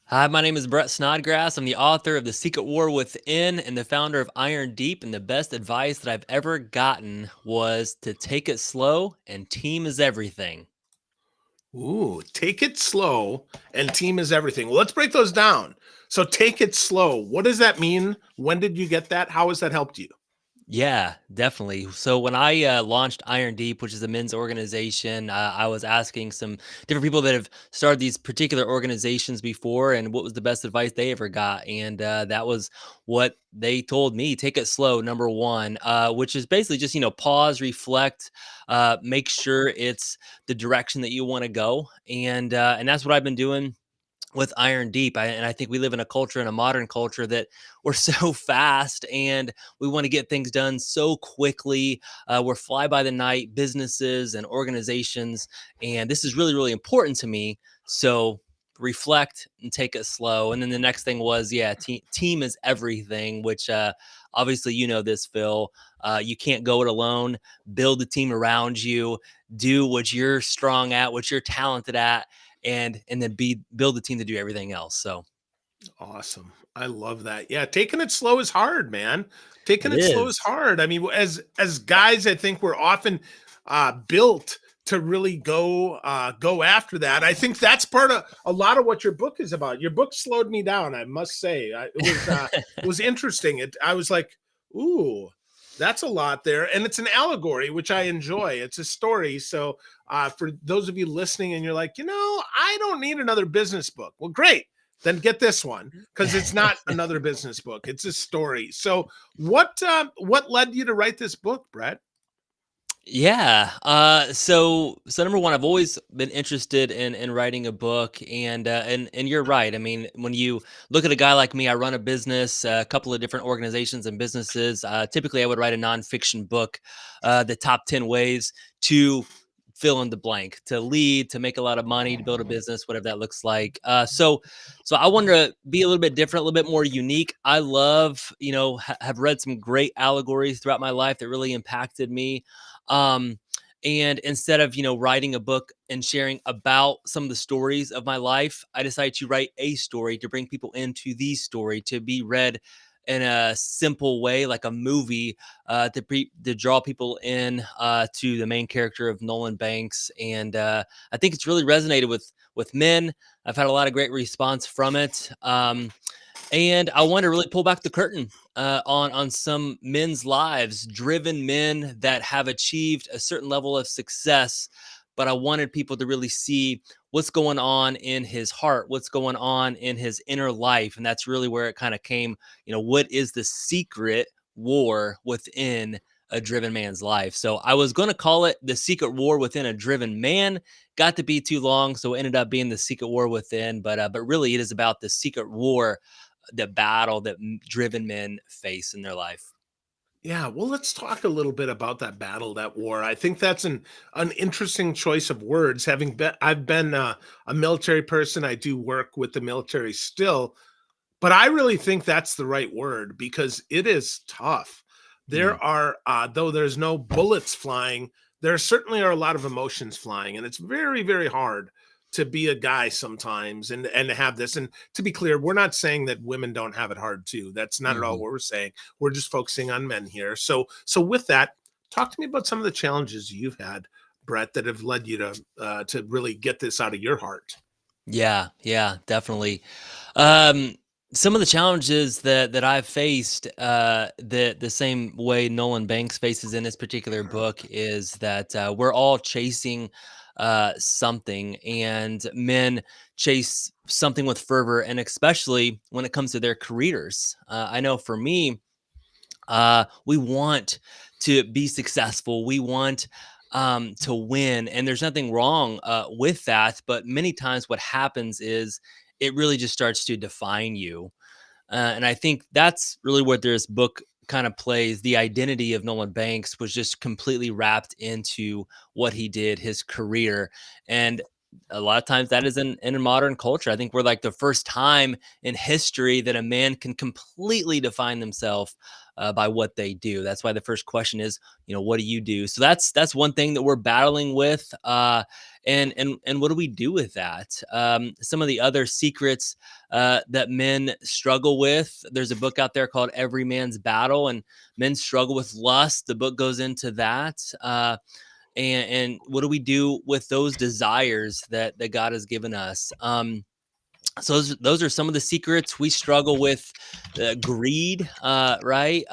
Hi, my name is Brett Snodgrass. I'm the author of The Secret War Within and the founder of Iron Deep. And the best advice that I've ever gotten was to take it slow and team is everything. Ooh, take it slow and team is everything. Well, let's break those down. So take it slow. What does that mean? When did you get that? How has that helped you? Yeah, definitely. So when I launched Iron Deep, which is a men's organization, I was asking some different people that have started these particular organizations before, and what was the best advice they ever got, and that was what they told me: take it slow. Number one, which is basically just pause, reflect, make sure it's the direction that you want to go, and that's what I've been doing with Iron Deep. And I think we live in a culture, in a modern culture, that we're so fast and we want to get things done so quickly. We're fly by the night businesses and organizations. And this is really, really important to me. So reflect and take it slow. And then the next thing was, yeah, team is everything, which obviously, you know this, Phil. You can't go it alone. Build a team around you. Do what you're strong at, what you're talented at, and then build the team to do everything else. So Awesome. I love that. Yeah, taking it slow is hard, man. Taking it it slow is is. hard. I mean, as guys, I think we're often built to really go after that. I think that's part of a lot of what your book is about. Your book slowed me down, I must say. It was interesting. I was like, ooh, that's a lot there, and it's an allegory, which I enjoy. It's a story. So for those of you listening, and you're like, I don't need another business book. Well, great, then get this one, because it's not another business book. It's a story. So what led you to write this book, Brett? Yeah. So number one, I've always been interested in writing a book, and you're right. I mean, when you look at a guy like me, I run a business, a couple of different organizations and businesses. Typically, I would write a nonfiction book, the top 10 ways to fill in the blank, to lead, to make a lot of money, to build a business, whatever that looks like. So I wanted to be a little bit different, a little bit more unique. I love, have read some great allegories throughout my life that really impacted me. um and instead of writing a book and sharing about some of the stories of my life, I decided to write a story to bring people into the story, to be read in a simple way, like a movie, to draw people in, to the main character of Nolan Banks. And I think it's really resonated with men. I've had a lot of great response from it. And I want to really pull back the curtain on some men's lives, driven men that have achieved a certain level of success. But I wanted people to really see what's going on in his heart, what's going on in his inner life. And that's really where it kind of came. What is the secret war within a driven man's life? So I was going to call it The Secret War Within a Driven Man. Got to be too long, so it ended up being The Secret War Within. But really, it is about the secret war, the battle that driven men face in their life. Yeah, well, let's talk a little bit about that battle, that war. I think that's an interesting choice of words. I've been a military person. I do work with the military still, but I really think that's the right word, because it is tough. Mm. There are, though there's no bullets flying, there certainly are a lot of emotions flying, and it's very, very hard to be a guy sometimes and to have this. And to be clear, we're not saying that women don't have it hard too. That's not at all Mhm. what we're saying. We're just focusing on men here. So with that, talk to me about some of the challenges you've had, Brett, that have led you to really get this out of your heart. Yeah, yeah, definitely. Um, some of the challenges that I've faced, the same way Nolan Banks faces in this particular book, is that we're all chasing something, and men chase something with fervor, and especially when it comes to their careers. I know for me, we want to be successful. We want to win, and there's nothing wrong with that. But many times, what happens is it really just starts to define you. And I think that's really what this book kind of plays. The identity of Nolan Banks was just completely wrapped into what he did, his career. And a lot of times that is in a modern culture. I think we're like the first time in history that a man can completely define themselves by what they do. That's why the first question is, what do you do? So that's one thing that we're battling with. And what do we do with that? Some of the other secrets that men struggle with. There's a book out there called Every Man's Battle, and men struggle with lust. The book goes into that. And what do we do with those desires that God has given us? So those are some of the secrets. We struggle with greed, right?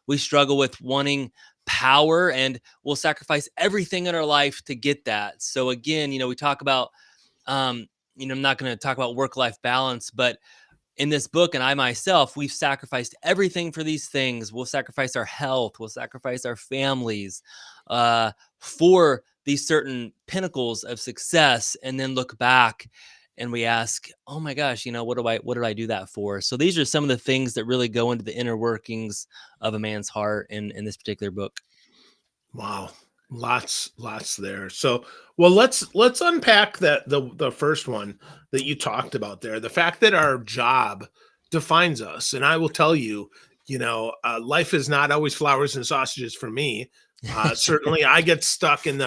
We struggle with wanting power, and we'll sacrifice everything in our life to get that. So again, we talk about, I'm not going to talk about work-life balance, but in this book, and I myself, we've sacrificed everything for these things. We'll sacrifice our health, we'll sacrifice our families uh, for these certain pinnacles of success, and then look back and we ask, "Oh my gosh, what did I do that for?" So these are some of the things that really go into the inner workings of a man's heart in this particular book. Wow. Lots there. So, well, let's unpack the first one that you talked about there. The fact that our job defines us. And I will tell you, life is not always flowers and sausages for me. Certainly I get stuck in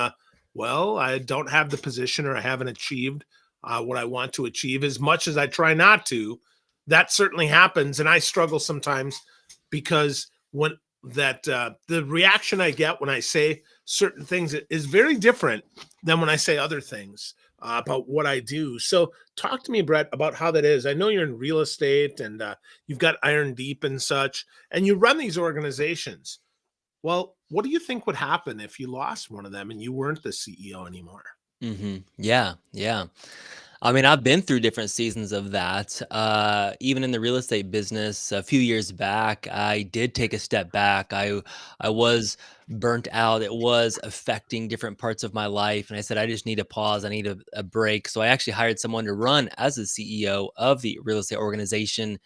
well, I don't have the position, or I haven't achieved what I want to achieve as much as I try not to. That certainly happens. And I struggle sometimes because when the reaction I get when I say certain things is very different than when I say other things about what I do. So, talk to me, Brett, about how that is. I know you're in real estate, and you've got Iron Deep and such, and you run these organizations. Well, what do you think would happen if you lost one of them and you weren't the CEO anymore? Yeah, yeah. I mean, I've been through different seasons of that. Even in the real estate business, a few years back, I did take a step back. I was burnt out. It was affecting different parts of my life, and I said, I just need a pause. I need a break. So I actually hired someone to run as the CEO of the real estate organization.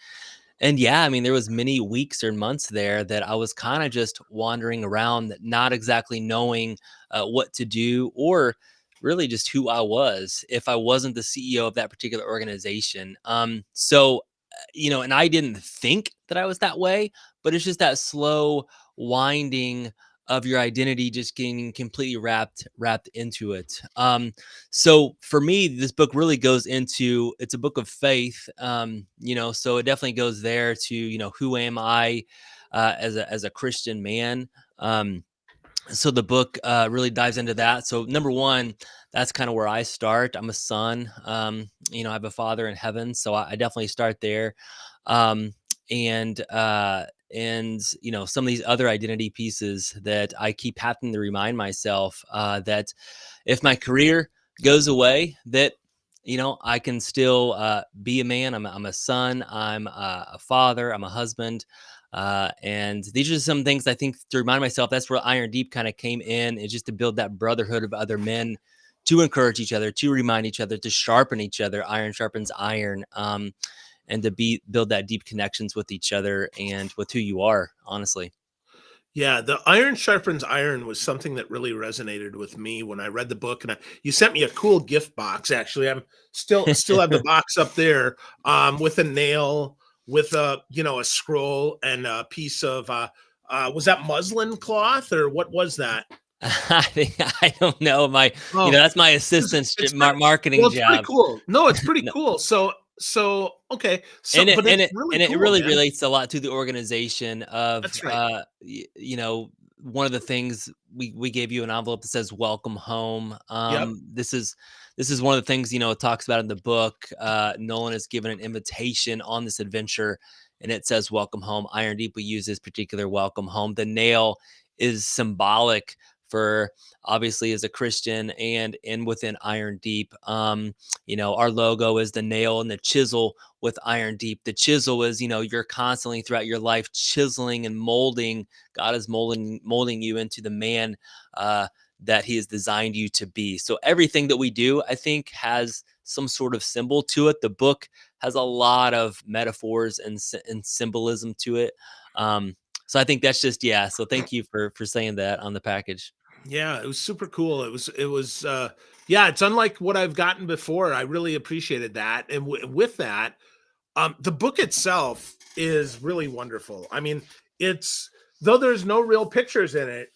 And yeah, I mean, there was many weeks or months there that I was kind of just wandering around, not exactly knowing what to do, or really just who I was if I wasn't the CEO of that particular organization. And I didn't think that I was that way, but it's just that slow winding of your identity just getting completely wrapped into it. So for me, this book really goes into, it's a book of faith. So it definitely goes there to, who am I as a Christian man? So the book really dives into that. So number one, that's kind of where I start. I'm a son. I have a father in heaven, so I definitely start there. Um, and some of these other identity pieces that I keep having to remind myself that if my career goes away, that I can still be a man. I'm a son. I'm a father. I'm a husband. And these are some things I think to remind myself. That's where Iron Deep kind of came in, is just to build that brotherhood of other men, to encourage each other, to remind each other, to sharpen each other. Iron sharpens iron, and to build that deep connections with each other and with who you are, honestly. Yeah, the iron sharpens iron was something that really resonated with me when I read the book, and you sent me a cool gift box. Actually, I'm still have the box up there, with a nail, with a scroll, and a piece of was that muslin cloth, or what was that? I don't know. Oh, That's my assistant's it's pretty, marketing well, it's pretty job. cool. No, it's pretty cool. So okay, so and it but and it's it really and it cool, really man. relates a lot to the organization of That's right. one of the things, we gave you an envelope that says welcome home. Yep. This is one of the things it talks about in the book. Nolan is given an invitation on this adventure, and it says welcome home. Iron Deep, we use this particular welcome home. The nail is symbolic for, obviously, as a Christian, and within Iron Deep. Our logo is the nail and the chisel with Iron Deep. The chisel is, you're constantly throughout your life chiseling and molding. God is molding you into the man that He has designed you to be. So everything that we do, I think, has some sort of symbol to it. The book has a lot of metaphors and symbolism to it. So I think that's just, yeah. So thank you for saying that on the package. Yeah, it was super cool. It was yeah, it's unlike what I've gotten before. I really appreciated that. And with that, the book itself is really wonderful. I mean, it's though there's no real pictures in it,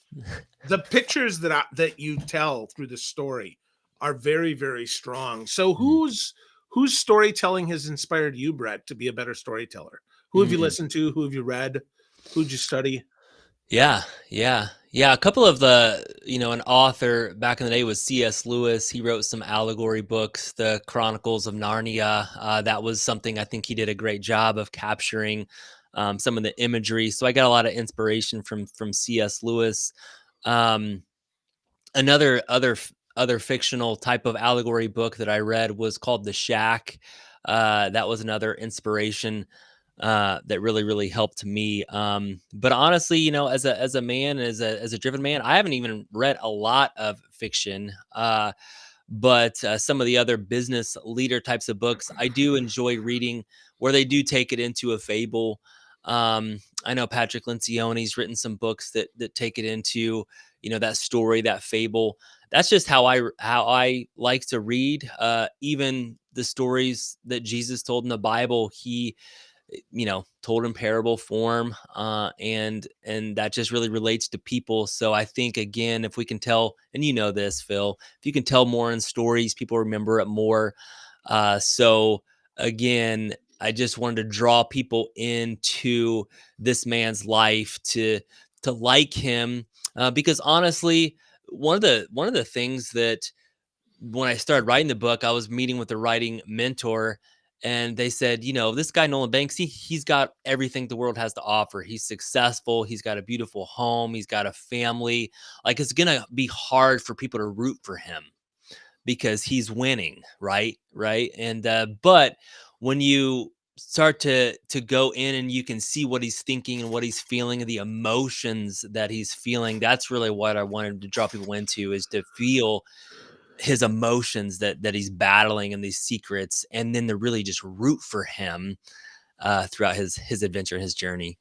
the pictures that you tell through the story are very, very strong. So Mm. whose storytelling has inspired you, Brett, to be a better storyteller? Who have you Mm. listened to? Who have you read? Who'd you study? Yeah, yeah, yeah. A couple of an author back in the day was C.S. Lewis. He wrote some allegory books, the Chronicles of Narnia. That was something I think he did a great job of capturing some of the imagery. So I got a lot of inspiration from C.S. Lewis. Um, other fictional type of allegory book that I read was called The Shack. That was another inspiration that really helped me. But honestly, as a man, as a driven man, I haven't even read a lot of fiction. But some of the other business leader types of books I do enjoy reading, where they do take it into a fable. I know Patrick Lencioni's written some books that take it into that story, that fable. That's just how I like to read. Even the stories that Jesus told in the Bible, he told in parable form, and that just really relates to people. So I think, again, if we can tell, and this, Phil, if you can tell more in stories, people remember it more. So again, I just wanted to draw people into this man's life to like him, because honestly, one of the things that when I started writing the book, I was meeting with a writing mentor, and they said, this guy Nolan Banks, he's got everything the world has to offer. He's successful. He's got a beautiful home. He's got a family. Like, it's gonna be hard for people to root for him because he's winning, right? Right. And but when you start to go in and you can see what he's thinking and what he's feeling and the emotions that he's feeling, that's really what I wanted to draw people into, is to feel his emotions that he's battling and these secrets, and then to really just root for him throughout his adventure, his journey.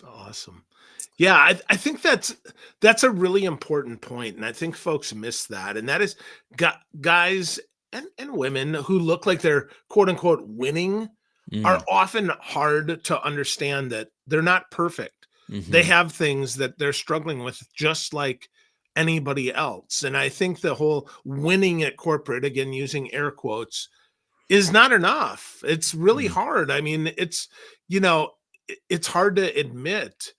Awesome. Yeah, I think that's a really important point, and I think folks miss that. And that is guys and women who look like they're quote unquote winning Mm, are often hard to understand that they're not perfect. They hmm. have things that they're struggling with just like anybody else. And I think the whole winning at corporate, again using air quotes, is not enough. It's really Mm, hard. I mean, you know, it's hard to admit,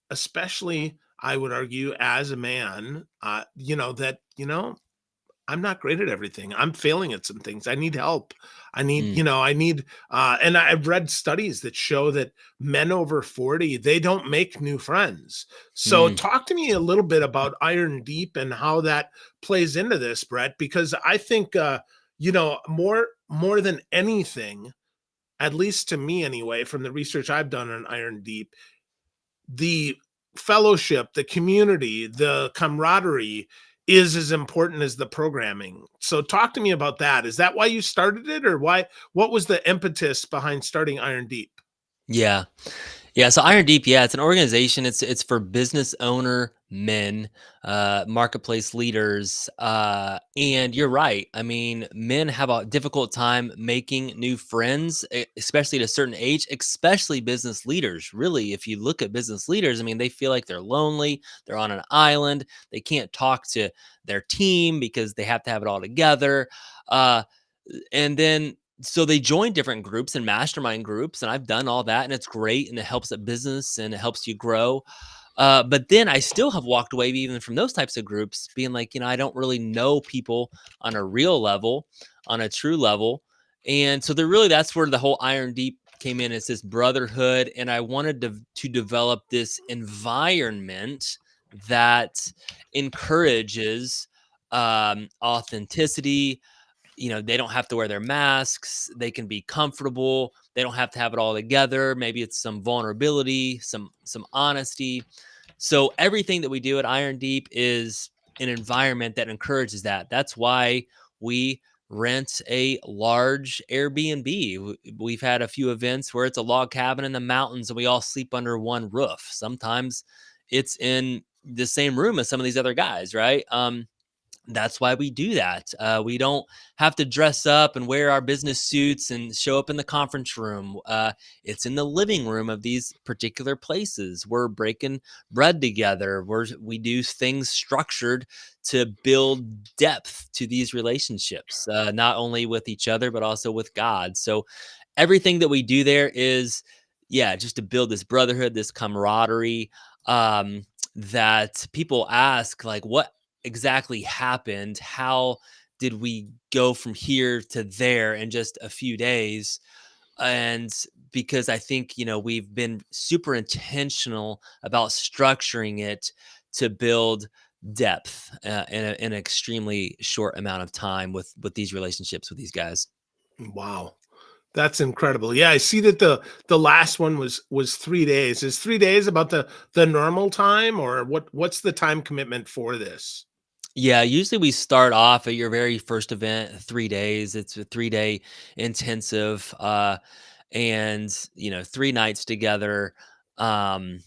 especially I would argue as a man, that, I'm not great at everything. I'm failing at some things. I need help. mm, I need, and I've read studies that show that men over 40, they don't make new friends. So mm. talk to me a little bit about Iron Deep and how that plays into this, Brett, because I think, more than anything, at least to me anyway, from the research I've done on Iron Deep, the fellowship, the community, the camaraderie is as important as the programming. So talk to me about that. Is that why you started it, or what was the impetus behind starting Iron Deep? Yeah. Yeah, so Iron Deep, yeah, it's an organization. It's for business owner men, marketplace leaders, and you're right. I mean, men have a difficult time making new friends, especially at a certain age. Especially business leaders. Really, if you look at business leaders, I mean, they feel like they're lonely. They're on an island. They can't talk to their team because they have to have it all together. Uh, and then so they join different groups and mastermind groups, and I've done all that, and it's great, and it helps a business and it helps you grow. But then I still have walked away even from those types of groups, being like, I don't really know people on a real level, on a true level. And so that's where the whole Iron Deep came in. It's this brotherhood, and I wanted to develop this environment that encourages authenticity. They don't have to wear their masks. They can be comfortable. They don't have to have it all together. Maybe it's some vulnerability, some honesty. So everything that we do at Iron Deep is an environment that encourages that. That's why we rent a large Airbnb. We've had a few events where it's a log cabin in the mountains and we all sleep under one roof. Sometimes it's in the same room as some of these other guys, right? That's why we do that. We don't have to dress up and wear our business suits and show up in the conference room. It's in the living room of these particular places. We're breaking bread together. We do things structured to build depth to these relationships, not only with each other, but also with God. So everything that we do there is, yeah, just to build this brotherhood, this camaraderie. That people ask, like, what exactly happened? How did we go from here to there in just a few days? And because I think, we've been super intentional about structuring it to build depth in an extremely short amount of time with these relationships with these guys. Wow. That's incredible. Yeah, I see that the last one was 3 days. Is 3 days about the normal time, or what's the time commitment for this? Yeah, usually we start off at your very first event, 3 days. It's a 3 day intensive, and 3 nights together. Um,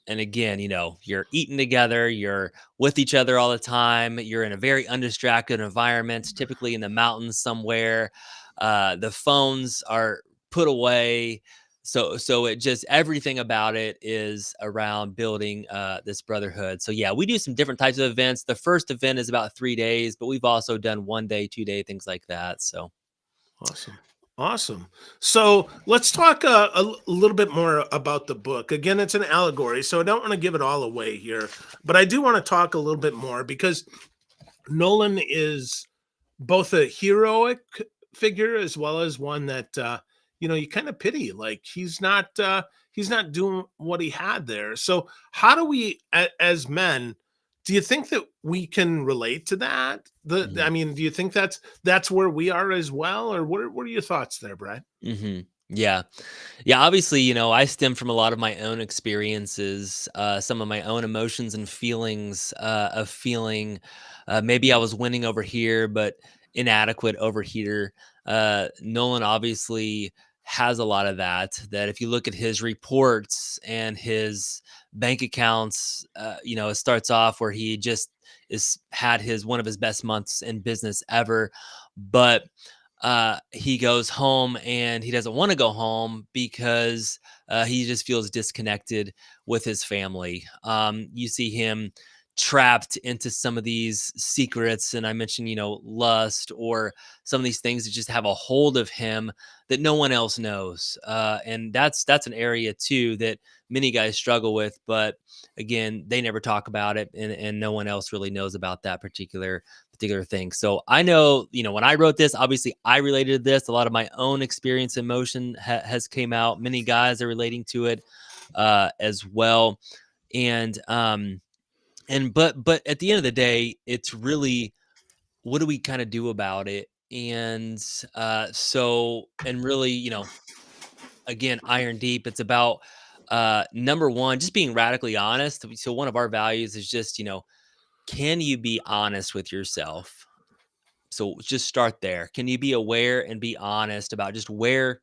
and again, you're eating together, you're with each other all the time, you're in a very undistracted environment, typically in the mountains somewhere. The phones are put away. So it just, everything about it is around building this brotherhood. So yeah, we do some different types of events. The first event is about 3 days, but we've also done 1 day, 2 day, things like that. So Awesome. Awesome. So let's talk little bit more about the book. Again, it's an allegory, so I don't want to give it all away here, but I do want to talk a little bit more because Nolan is both a heroic figure as well as one that you kind of pity. Like he's not doing what he had there. So how do we as men, do you think that we can relate to that? I mean, do you think that's where we are as well, or what are your thoughts there, Brad? hmm Yeah. Yeah. Obviously, I stem from a lot of my own experiences, some of my own emotions and feelings of feeling maybe I was winning over here, but inadequate over here. Nolan obviously has a lot of that. That if you look at his reports and his bank accounts, it starts off where he just is had his one of his best months in business ever, but he goes home and he doesn't want to go home because he just feels disconnected with his family. You see him trapped into some of these secrets, and I mentioned, lust or some of these things that just have a hold of him that no one else knows. And that's an area too that many guys struggle with, but again, they never talk about it, and no one else really knows about that particular thing. So I know, when I wrote this, obviously I related to this. A lot of my own experience, emotion has came out. Many guys are relating to it as well. And but at the end of the day, it's really, what do we kind of do about it? And and really, again, iron deep. It's about number one, just being radically honest. So one of our values is just, can you be honest with yourself? So just start there. Can you be aware and be honest about just where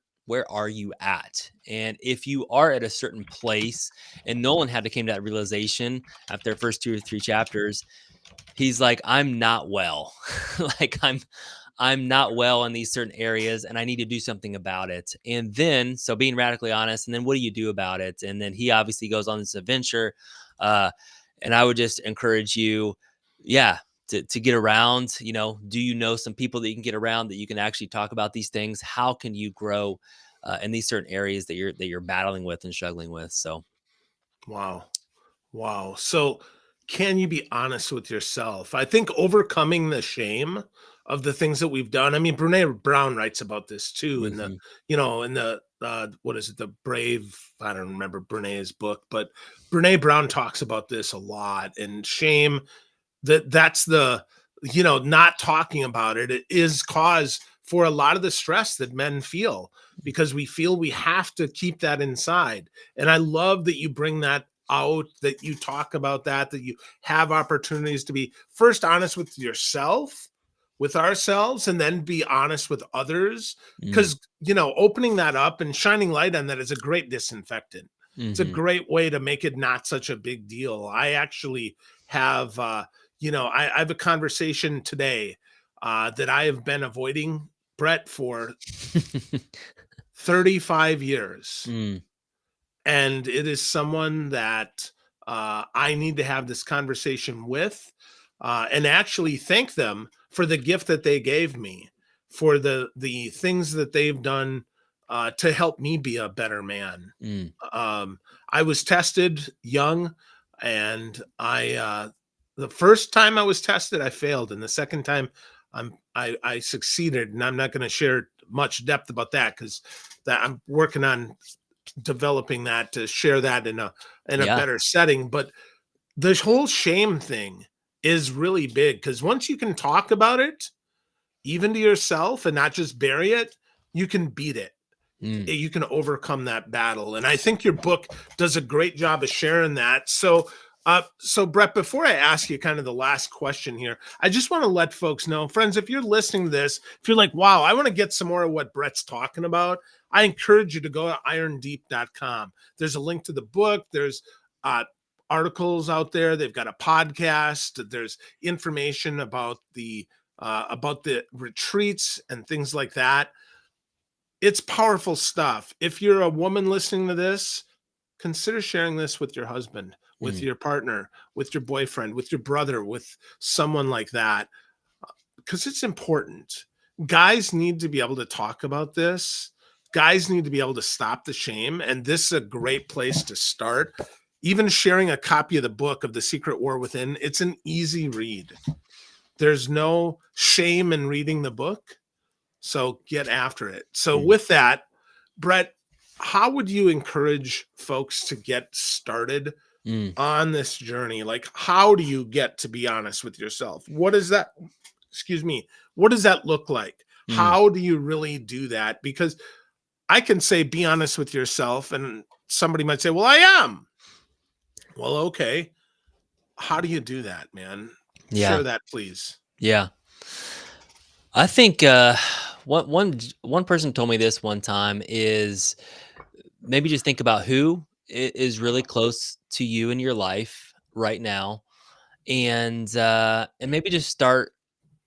are you at? And if you are at a certain place, and Nolan had to came to that realization after the first 2 or 3 chapters, he's like, I'm not well. Like I'm not well in these certain areas and I need to do something about it. And then, so being radically honest, and then what do you do about it? And then he obviously goes on this adventure. Uh, and I would just encourage you, yeah, to get around, do you know some people that you can get around that you can actually talk about these things? How can you grow in these certain areas that you're battling with and struggling with? So, Wow. Wow. So, can you be honest with yourself? I think overcoming the shame of the things that we've done. I mean, Brene Brown writes about this too in mhm, the what is it, the Brave? I don't remember Brene's book, but Brene Brown talks about this a lot. And shame, that's the not talking about it, it is cause for a lot of the stress that men feel, because we feel we have to keep that inside. And I love that you bring that out, that you talk about that you have opportunities to be first honest with yourself, with ourselves, and then be honest with others, mm, because opening that up and shining light on that is a great disinfectant. It's a mhm, great way to make it not such a big deal. I actually have I have a conversation today that I have been avoiding, Brett, for 35 years. Mm, And it is someone that I need to have this conversation with, and actually thank them for the gift that they gave me, for the things that they've done to help me be a better man. mm, Um, I was tested young, and the first time I was tested, I failed, and the second time, I succeeded. And I'm not going to share much depth about that because that I'm working on developing that to share that in a yeah. better setting. But the whole shame thing is really big because once you can talk about it, even to yourself, and not just bury it, you can beat it. Mm, You can overcome that battle. And I think your book does a great job of sharing that. So Brett, before I ask you kind of the last question here, I just want to let folks know, friends, if you're listening to this, if you're like, wow, I want to get some more of what Brett's talking about, I encourage you to go to irondeep.com. There's a link to the book. There's articles out there. They've got a podcast. There's information about the retreats and things like that. It's powerful stuff. If you're a woman listening to this, consider sharing this with your husband, with mm, your partner, with your boyfriend, with your brother, with someone like that, because it's important. Guys need to be able to talk about this. Guys need to be able to stop the shame. And this is a great place to start. Even sharing a copy of the book of The Secret War Within, it's an easy read. There's no shame in reading the book. So get after it. So mm, with that, Brett, how would you encourage folks to get started mm, on this journey? Like, how do you get to be honest with yourself? What is that? Excuse me. What does that look like? mm. How do you really do that? Because I can say, be honest with yourself. And somebody might say, well, I am. Well, okay. How do you do that, man? Yeah. Share that, please. Yeah. I think one person told me this one time is maybe just think about who is really close to you in your life right now, and maybe just start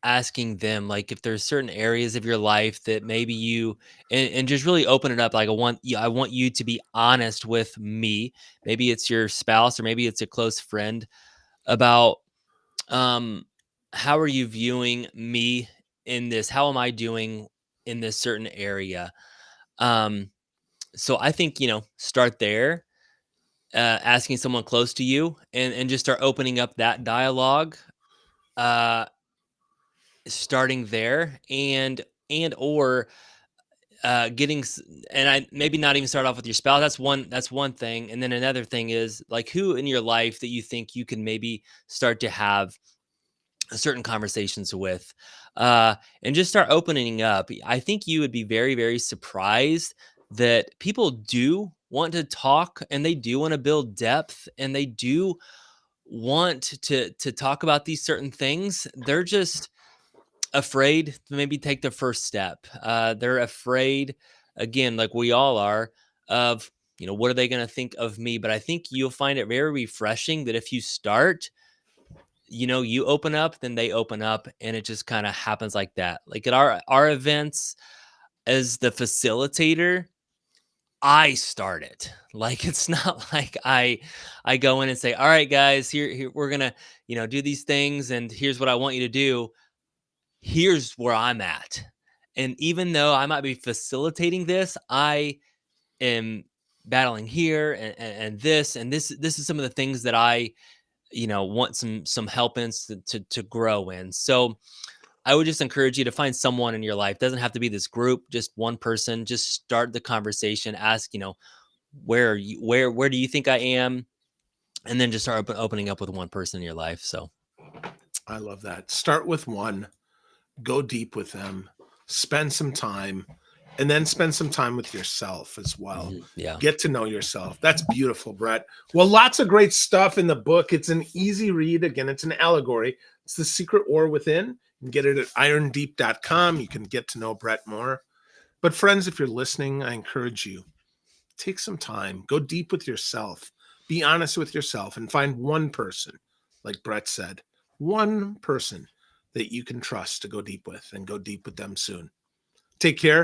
asking them, like, if there's certain areas of your life that maybe you and just really open it up. Like, I want you to be honest with me. Maybe it's your spouse or maybe it's a close friend about um how are you viewing me in this? How am I doing in this certain area? Um so I think, start there, asking someone close to you, and just start opening up that dialogue, uh starting there, and or getting and I maybe not even start off with your spouse. That's one thing, and then another thing is, like, who in your life that you think you can maybe start to have certain conversations with, and just start opening up. I think you would be very, very surprised that people do want to talk, and they do want to build depth, and they do want to talk about these certain things. They're just afraid to maybe take the first step. They're afraid, again, like we all are, of, what are they going to think of me? But I think you'll find it very refreshing that if you start, you open up, then they open up, and it just kind of happens like that. Like at our events, as the facilitator, I start it. Like, it's not like I go in and say, "All right, guys, here we're gonna, do these things, and here's what I want you to do. Here's where I'm at." And even though I might be facilitating this, I am battling here and this is some of the things that I, want some help in, to grow in. So I would just encourage you to find someone in your life. Doesn't have to be this group, just one person. Just start the conversation. Ask, where are you, where do you think I am? And then just start opening up with one person in your life. So I love that. Start with one, go deep with them, spend some time, and then spend some time with yourself as well. yeah. Get to know yourself. That's beautiful, Brett. Well, lots of great stuff in the book. It's an easy read. Again, it's an allegory. It's The Secret War Within. You can get it at irondeep.com. You can get to know Brett more. But friends, if you're listening, I encourage you, take some time, go deep with yourself, be honest with yourself, and find one person, like Brett said, one person that you can trust to go deep with, and go deep with them soon. Take care.